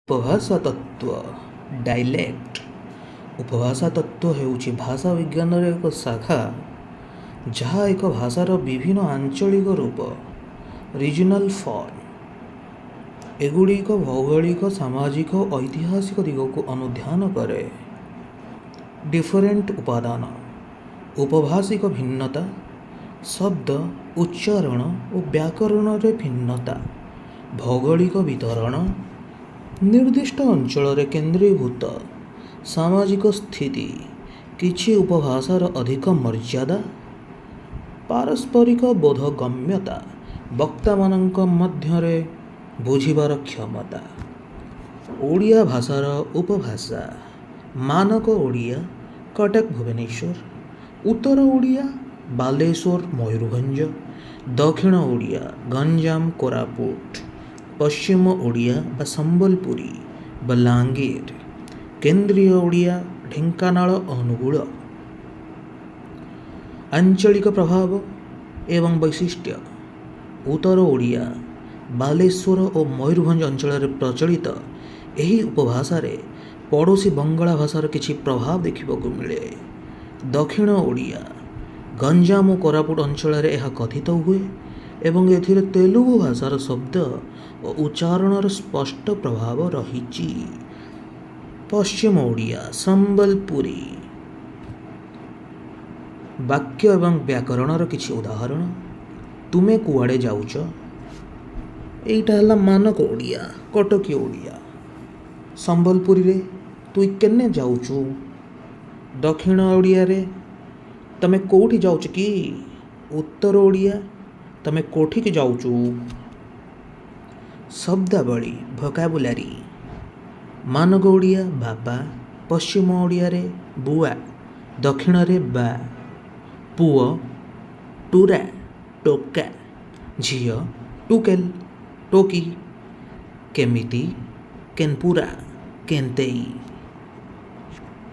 ଉପଭାଷା ତତ୍ତ୍ୱ ଡାଇଲେକ୍ଟ। ଉପଭାଷା ତତ୍ତ୍ୱ ହେଉଛି ଭାଷା ବିଜ୍ଞାନର ଏକ ଶାଖା ଯାହା ଏକ ଭାଷାର ବିଭିନ୍ନ ଆଞ୍ଚଳିକ ରୂପ ରିଜନାଲ ଫର୍ମ ଏଗୁଡ଼ିକ ଭୌଗୋଳିକ, ସାମାଜିକ ଓ ଐତିହାସିକ ଦିଗକୁ ଅନୁଧ୍ୟାନ କରେ। ଡିଫରେଣ୍ଟ ଉପାଦାନ: ଉପଭାଷିକ ଭିନ୍ନତା, ଶବ୍ଦ, ଉଚ୍ଚାରଣ ଓ ବ୍ୟାକରଣରେ ଭିନ୍ନତା, ଭୌଗୋଳିକ ବିତରଣ, ନିର୍ଦ୍ଦିଷ୍ଟ ଅଞ୍ଚଳରେ କେନ୍ଦ୍ରୀଭୂତ ସାମାଜିକ ସ୍ଥିତି, କିଛି ଉପଭାଷାର ଅଧିକ ମର୍ଯ୍ୟାଦା, ପାରସ୍ପରିକ ବୋଧଗମ୍ୟତା, ବକ୍ତାମାନଙ୍କ ମଧ୍ୟରେ ବୁଝିବାର କ୍ଷମତା। ଓଡ଼ିଆ ଭାଷାର ଉପଭାଷା: ମାନକ ଓଡ଼ିଆ କଟକ ଭୁବନେଶ୍ୱର, ଉତ୍ତର ଓଡ଼ିଆ ବାଲେଶ୍ୱର ମୟୂରଭଞ୍ଜ, ଦକ୍ଷିଣ ଓଡ଼ିଆ ଗଞ୍ଜାମ କୋରାପୁଟ, ପଶ୍ଚିମ ଓଡ଼ିଆ ବା ସମ୍ବଲପୁରୀ ବଲାଙ୍ଗୀର, କେନ୍ଦ୍ରୀୟ ଓଡ଼ିଆ ଢେଙ୍କାନାଳ ଅନୁଗୁଳ। ଆଞ୍ଚଳିକ ପ୍ରଭାବ ଏବଂ ବୈଶିଷ୍ଟ୍ୟ: ଉତ୍ତର ଓଡ଼ିଆ ବାଲେଶ୍ୱର ଓ ମୟୂରଭଞ୍ଜ ଅଞ୍ଚଳରେ ପ୍ରଚଳିତ ଏହି ଉପଭାଷାରେ ପଡ଼ୋଶୀ ବଙ୍ଗଳା ଭାଷାର କିଛି ପ୍ରଭାବ ଦେଖିବାକୁ ମିଳେ। ଦକ୍ଷିଣ ଓଡ଼ିଆ ଗଞ୍ଜାମ ଓ କୋରାପୁଟ ଅଞ୍ଚଳରେ ଏହା କଥିତ ହୁଏ ଏବଂ ଏଥିରେ ତେଲୁଗୁ ଭାଷାର ଶବ୍ଦ ଓ ଉଚ୍ଚାରଣର ସ୍ପଷ୍ଟ ପ୍ରଭାବ ରହିଛି। ପଶ୍ଚିମ ଓଡ଼ିଆ ସମ୍ବଲପୁରୀ। ବାକ୍ୟ ଏବଂ ବ୍ୟାକରଣର କିଛି ଉଦାହରଣ: ତୁମେ କୁଆଡ଼େ ଯାଉଛ? ଏଇଟା ହେଲା ମାନକ ଓଡ଼ିଆ କଟକୀ ଓଡ଼ିଆ। ସମ୍ବଲପୁରୀରେ ତୁଇ କେନେ ଯାଉଛୁ? ଦକ୍ଷିଣ ଓଡ଼ିଆରେ ତମେ କେଉଁଠି ଯାଉଛ କି? ଉତ୍ତର ଓଡ଼ିଆ ତମେ କେଉଁଠିକି ଯାଉଛୁ? ଶବ୍ଦାବଳୀ ଭୋକାବୁଲାରୀ: ମାନକ ଓଡ଼ିଆ ବାବା, ପଶ୍ଚିମ ଓଡ଼ିଆରେ ବୁଆ, ଦକ୍ଷିଣରେ ବା, ପୁଅ ଟୁରା ଟୋକା, ଝିଅ ଟୁକେଲ ଟୋକି, କେମିତି କେନପୁରା କେନ୍ତେଇ।